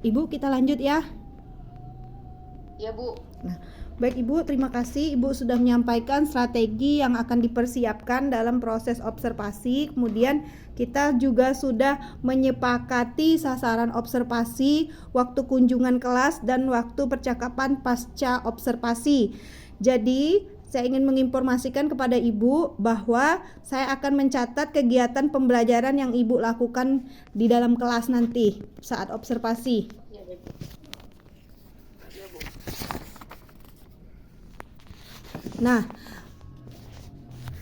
Ibu, kita lanjut ya. Ya, Bu. Nah, baik Ibu, terima kasih Ibu sudah menyampaikan strategi yang akan dipersiapkan dalam proses observasi. Kemudian kita juga sudah menyepakati sasaran observasi, waktu kunjungan kelas, dan waktu percakapan pasca observasi. Jadi, saya ingin menginformasikan kepada Ibu bahwa saya akan mencatat kegiatan pembelajaran yang Ibu lakukan di dalam kelas nanti saat observasi. Ya, Bu. Ya, Bu. Nah,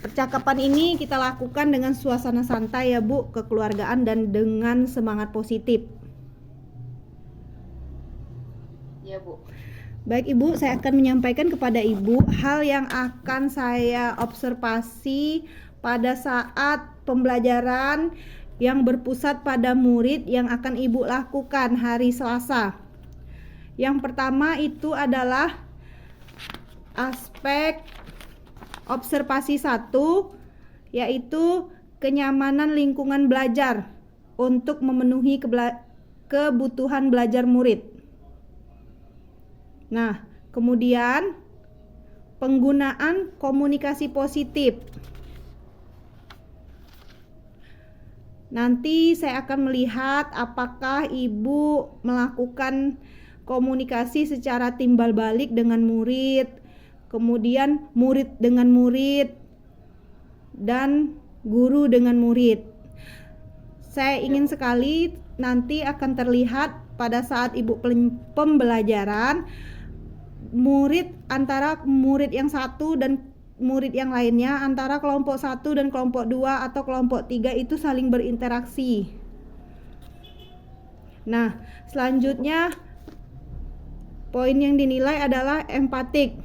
percakapan ini kita lakukan dengan suasana santai ya Bu, kekeluargaan dan dengan semangat positif. Ya, Bu. Baik Ibu, saya akan menyampaikan kepada Ibu hal yang akan saya observasi pada saat pembelajaran yang berpusat pada murid yang akan Ibu lakukan hari Selasa. Yang pertama itu adalah aspek observasi 1, yaitu kenyamanan lingkungan belajar untuk memenuhi kebutuhan belajar murid. Nah, kemudian penggunaan komunikasi positif. Nanti saya akan melihat apakah Ibu melakukan komunikasi secara timbal balik dengan murid, kemudian murid dengan murid, dan guru dengan murid. Saya ingin sekali nanti akan terlihat pada saat Ibu pembelajaran, murid antara murid yang satu dan murid yang lainnya, antara kelompok 1 dan kelompok 2 atau kelompok 3 itu saling berinteraksi. Nah, selanjutnya poin yang dinilai adalah empatik.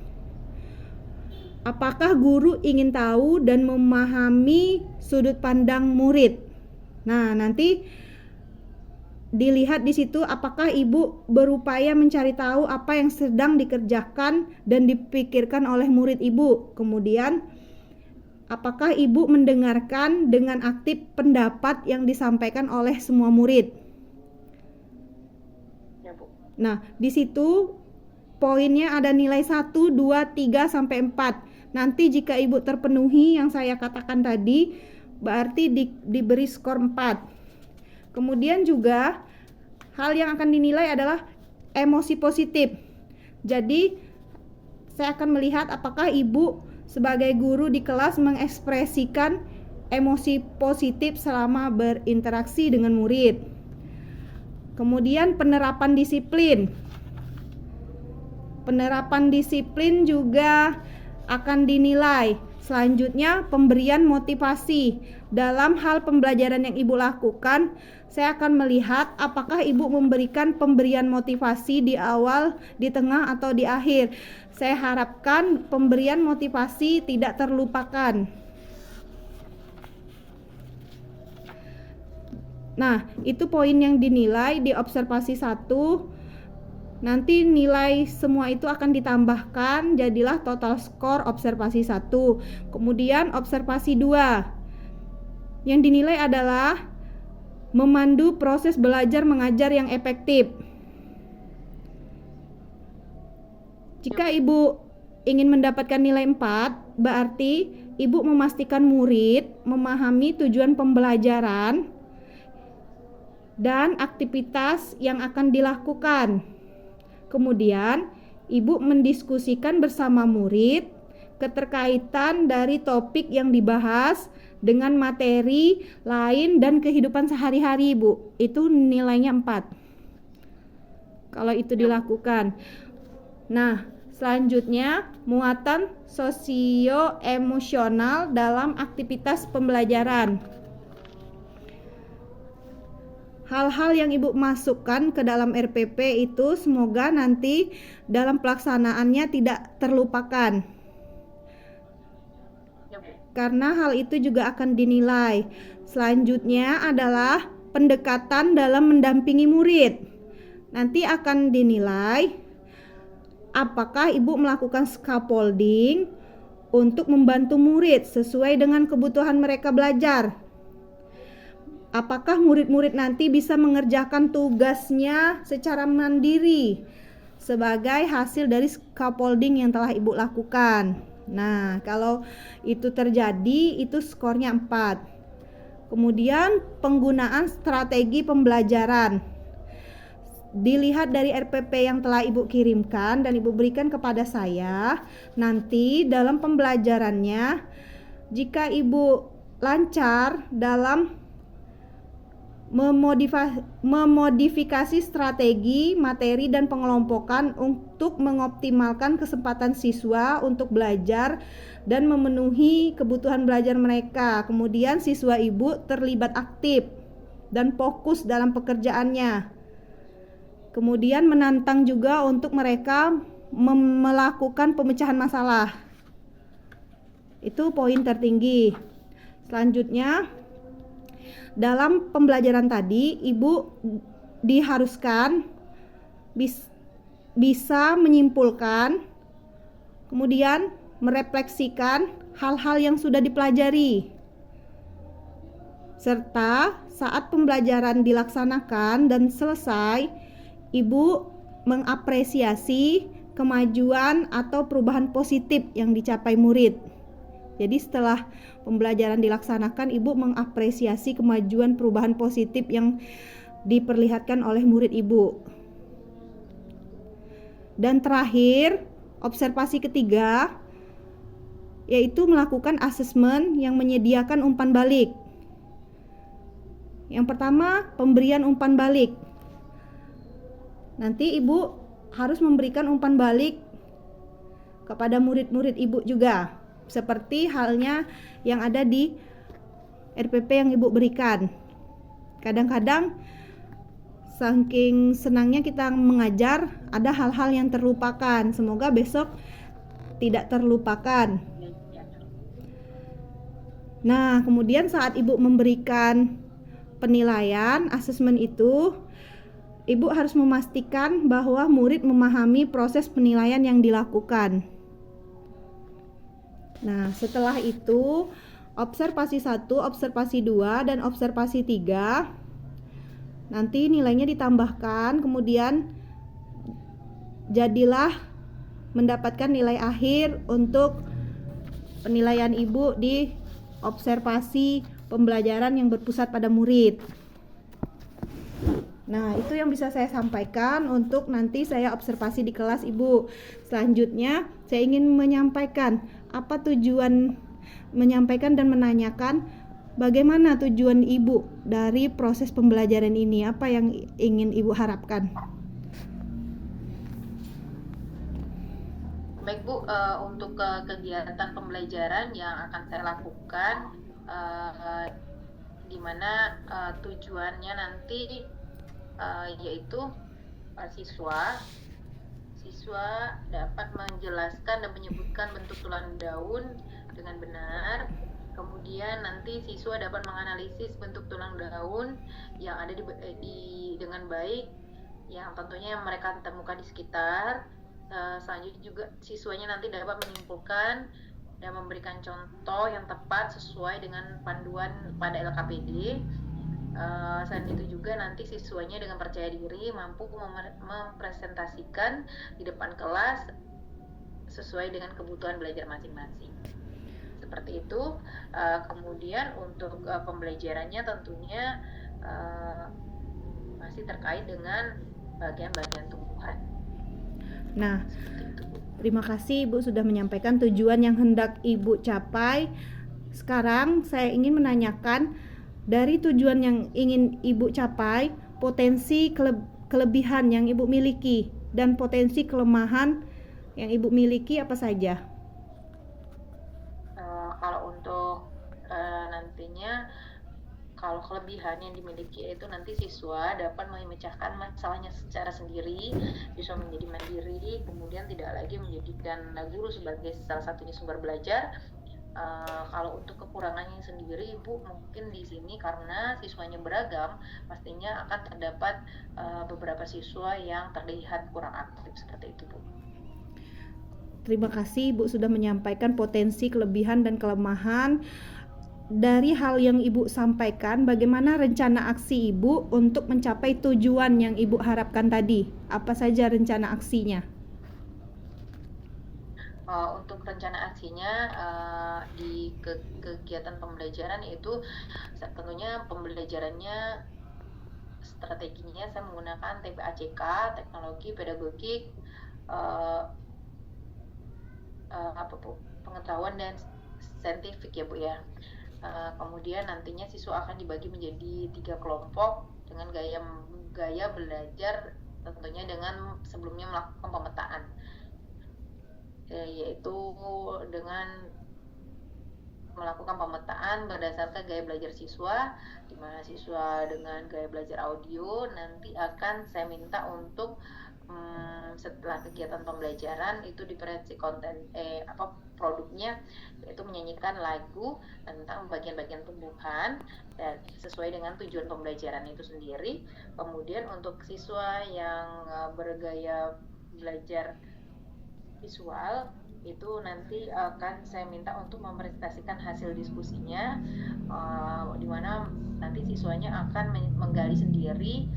Apakah guru ingin tahu dan memahami sudut pandang murid? Nah, nanti dilihat di situ apakah Ibu berupaya mencari tahu apa yang sedang dikerjakan dan dipikirkan oleh murid Ibu. Kemudian apakah Ibu mendengarkan dengan aktif pendapat yang disampaikan oleh semua murid. Ya, Bu. Nah, di situ poinnya ada nilai 1, 2, 3 sampai 4. Nanti jika Ibu terpenuhi yang saya katakan tadi, berarti diberi skor 4. Kemudian juga hal yang akan dinilai adalah emosi positif. Jadi saya akan melihat apakah Ibu sebagai guru di kelas mengekspresikan emosi positif selama berinteraksi dengan murid. Kemudian penerapan disiplin. Penerapan disiplin juga akan dinilai. Selanjutnya pemberian motivasi. Dalam hal pembelajaran yang Ibu lakukan, saya akan melihat apakah Ibu memberikan pemberian motivasi di awal, di tengah, atau di akhir. Saya harapkan pemberian motivasi tidak terlupakan. Nah, itu poin yang dinilai di observasi 1. Nanti nilai semua itu akan ditambahkan, jadilah total skor observasi 1. Kemudian observasi 2. Yang dinilai adalah memandu proses belajar mengajar yang efektif. Jika Ibu ingin mendapatkan nilai 4, berarti Ibu memastikan murid memahami tujuan pembelajaran dan aktivitas yang akan dilakukan. Kemudian, Ibu mendiskusikan bersama murid keterkaitan dari topik yang dibahas dengan materi lain dan kehidupan sehari-hari, Ibu. Itu nilainya 4. Kalau itu dilakukan. Nah, selanjutnya muatan sosio-emosional dalam aktivitas pembelajaran. Hal-hal yang Ibu masukkan ke dalam RPP itu semoga nanti dalam pelaksanaannya tidak terlupakan. Karena hal itu juga akan dinilai. Selanjutnya adalah pendekatan dalam mendampingi murid. Nanti akan dinilai apakah Ibu melakukan scaffolding untuk membantu murid sesuai dengan kebutuhan mereka belajar. apakah murid-murid nanti bisa mengerjakan tugasnya secara mandiri sebagai hasil dari scaffolding yang telah Ibu lakukan. Nah, kalau itu terjadi, itu skornya 4. Kemudian penggunaan strategi pembelajaran. Dilihat dari RPP yang telah Ibu kirimkan dan Ibu berikan kepada saya, nanti dalam pembelajarannya, jika Ibu lancar dalam memodifikasi strategi, materi, dan pengelompokan untuk mengoptimalkan kesempatan siswa untuk belajar dan memenuhi kebutuhan belajar mereka. Kemudian siswa Ibu terlibat aktif dan fokus dalam pekerjaannya. Kemudian menantang juga untuk mereka melakukan pemecahan masalah. Itu poin tertinggi. Selanjutnya, dalam pembelajaran tadi, Ibu diharuskan bisa menyimpulkan, kemudian merefleksikan hal-hal yang sudah dipelajari. Serta saat pembelajaran dilaksanakan dan selesai, Ibu mengapresiasi kemajuan atau perubahan positif yang dicapai murid. Jadi setelah pembelajaran dilaksanakan, Ibu mengapresiasi kemajuan perubahan positif yang diperlihatkan oleh murid Ibu. Dan terakhir, observasi ketiga, yaitu melakukan asesmen yang menyediakan umpan balik. Yang pertama, pemberian umpan balik. Nanti Ibu harus memberikan umpan balik kepada murid-murid Ibu juga, seperti halnya yang ada di RPP yang Ibu berikan. Kadang-kadang saking senangnya kita mengajar, ada hal-hal yang terlupakan. Semoga besok tidak terlupakan. Nah, kemudian saat Ibu memberikan penilaian, asesmen itu, Ibu harus memastikan bahwa murid memahami proses penilaian yang dilakukan. Nah, setelah itu observasi 1, observasi 2, dan observasi 3 nanti nilainya ditambahkan, kemudian jadilah mendapatkan nilai akhir untuk penilaian Ibu di observasi pembelajaran yang berpusat pada murid. Nah, itu yang bisa saya sampaikan untuk nanti saya observasi di kelas Ibu. Selanjutnya, saya ingin menyampaikan apa tujuan menyampaikan dan menanyakan bagaimana tujuan Ibu dari proses pembelajaran ini, apa yang ingin Ibu harapkan. Baik Bu, untuk kegiatan pembelajaran yang akan saya lakukan, di mana tujuannya nanti yaitu siswa dapat menjelaskan dan menyebutkan bentuk tulang daun dengan benar. Kemudian nanti siswa dapat menganalisis bentuk tulang daun yang ada dengan baik, yang tentunya mereka temukan di sekitar. Selanjutnya juga siswanya nanti dapat menyimpulkan dan memberikan contoh yang tepat sesuai dengan panduan pada LKPD. Selain itu juga nanti siswanya dengan percaya diri mampu mempresentasikan di depan kelas sesuai dengan kebutuhan belajar masing-masing. Seperti itu. Kemudian untuk pembelajarannya tentunya masih terkait dengan bagian-bagian tumbuhan. Nah, terima kasih Ibu sudah menyampaikan tujuan yang hendak Ibu capai. Sekarang saya ingin menanyakan, dari tujuan yang ingin Ibu capai, potensi kelebihan yang Ibu miliki dan potensi kelemahan yang Ibu miliki apa saja? Kalau untuk nantinya, kalau kelebihan yang dimiliki itu nanti siswa dapat memecahkan masalahnya secara sendiri, siswa menjadi mandiri, kemudian tidak lagi menjadikan guru sebagai salah satunya sumber belajar. Kalau untuk kekurangannya sendiri, Ibu mungkin di sini karena siswanya beragam, pastinya akan terdapat beberapa siswa yang terlihat kurang aktif, seperti itu Bu. Terima kasih Ibu sudah menyampaikan potensi, kelebihan, dan kelemahan dari hal yang Ibu sampaikan, bagaimana rencana aksi Ibu untuk mencapai tujuan yang Ibu harapkan tadi? Apa saja rencana aksinya? Untuk rencana aksinya di kegiatan pembelajaran itu tentunya pembelajarannya strateginya saya menggunakan TPACK, teknologi pedagogik, pengetahuan dan saintifik ya Bu ya. Kemudian nantinya siswa akan dibagi menjadi 3 kelompok dengan gaya belajar tentunya dengan sebelumnya melakukan pemetaan, yaitu dengan melakukan pemetaan berdasarkan gaya belajar siswa, di mana siswa dengan gaya belajar audio nanti akan saya minta untuk setelah kegiatan pembelajaran itu diferensi konten produknya, yaitu menyanyikan lagu tentang bagian-bagian tumbuhan dan sesuai dengan tujuan pembelajaran itu sendiri. Kemudian untuk siswa yang bergaya belajar visual itu nanti akan saya minta untuk mempresentasikan hasil diskusinya, di mana nanti siswanya akan menggali sendiri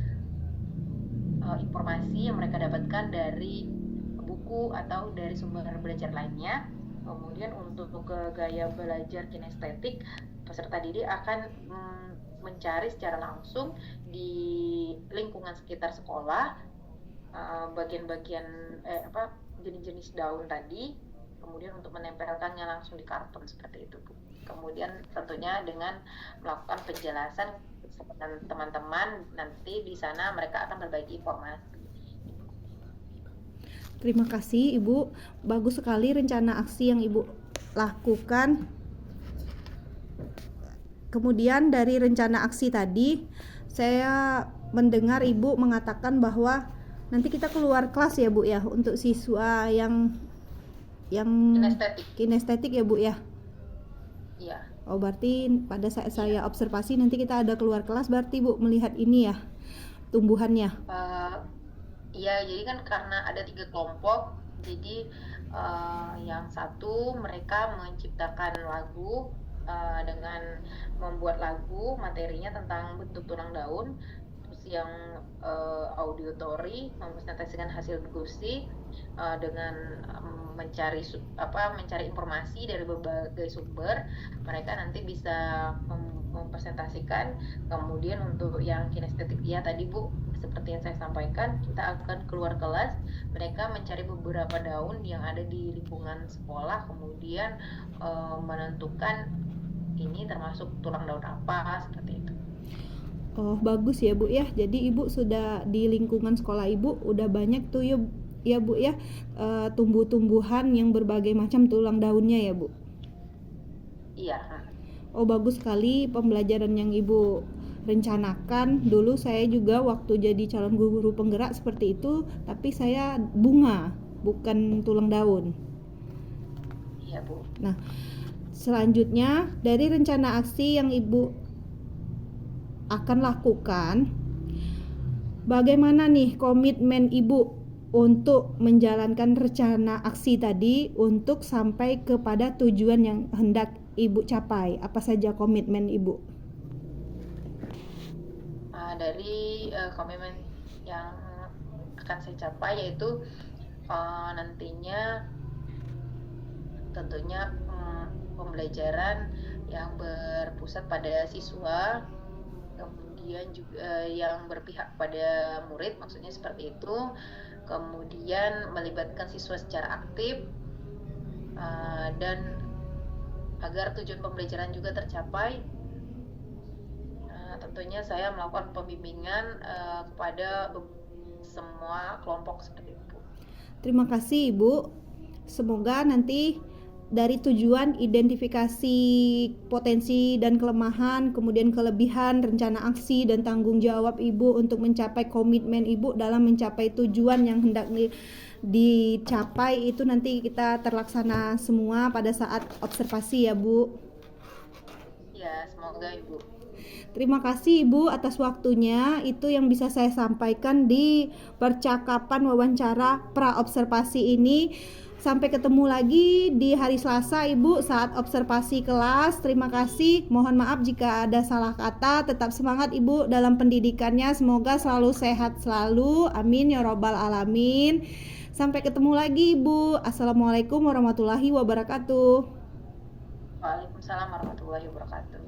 informasi yang mereka dapatkan dari buku atau dari sumber belajar lainnya. Kemudian untuk gaya belajar kinestetik, peserta didik akan mencari secara langsung di lingkungan sekitar sekolah bagian-bagian jenis-jenis daun tadi, kemudian untuk menempelkannya langsung di karton seperti itu Bu. Kemudian tentunya dengan melakukan penjelasan dan teman-teman nanti di sana mereka akan berbagi informasi. Terima kasih Ibu, bagus sekali rencana aksi yang Ibu lakukan. Kemudian dari rencana aksi tadi, saya mendengar Ibu mengatakan bahwa nanti kita keluar kelas ya Bu ya, untuk siswa yang kinestetik ya Bu ya. Iya. Oh berarti pada saat saya observasi nanti kita ada keluar kelas berarti Bu melihat ini ya tumbuhannya. Iya, jadi kan karena ada 3 kelompok, jadi yang satu mereka menciptakan lagu dengan membuat lagu materinya tentang bentuk tulang daun, terus yang auditory mempresentasikan hasil diskusi dengan mencari informasi dari berbagai sumber. Mereka nanti bisa mempresentasikan. Kemudian untuk yang kinestetik ya tadi Bu, seperti yang saya sampaikan, kita akan keluar kelas, mereka mencari beberapa daun yang ada di lingkungan sekolah, kemudian menentukan ini termasuk tulang daun apa, seperti itu. Oh bagus ya Bu ya, jadi Ibu sudah di lingkungan sekolah Ibu udah banyak tuh ya Bu ya, tumbuh-tumbuhan yang berbagai macam tulang daunnya ya Bu. Iya. Oh bagus sekali pembelajaran yang Ibu rencanakan. Dulu saya juga waktu jadi calon guru penggerak seperti itu, tapi saya bunga bukan tulang daun. Iya Bu. Nah selanjutnya dari rencana aksi yang Ibu akan lakukan, bagaimana nih komitmen Ibu untuk menjalankan rencana aksi tadi untuk sampai kepada tujuan yang hendak Ibu capai? Apa saja komitmen Ibu? Dari komitmen yang akan saya capai yaitu nantinya tentunya pembelajaran yang berpusat pada siswa, kemudian juga yang berpihak pada murid, maksudnya seperti itu. Kemudian melibatkan siswa secara aktif, dan agar tujuan pembelajaran juga tercapai, tentunya saya melakukan pembimbingan kepada semua kelompok seperti itu. Terima kasih Ibu. Semoga nanti dari tujuan identifikasi potensi dan kelemahan, kemudian kelebihan, rencana aksi dan tanggung jawab Ibu untuk mencapai komitmen Ibu dalam mencapai tujuan yang hendak dicapai itu nanti kita terlaksana semua pada saat observasi ya Bu. Ya, semoga Ibu. Terima kasih Ibu atas waktunya. Itu yang bisa saya sampaikan di percakapan wawancara pra-observasi ini. Sampai ketemu lagi di hari Selasa Ibu saat observasi kelas. Terima kasih. Mohon maaf jika ada salah kata. Tetap semangat Ibu dalam pendidikannya. Semoga selalu sehat selalu. Amin ya robbal alamin. Sampai ketemu lagi Ibu. Assalamualaikum warahmatullahi wabarakatuh. Waalaikumsalam warahmatullahi wabarakatuh.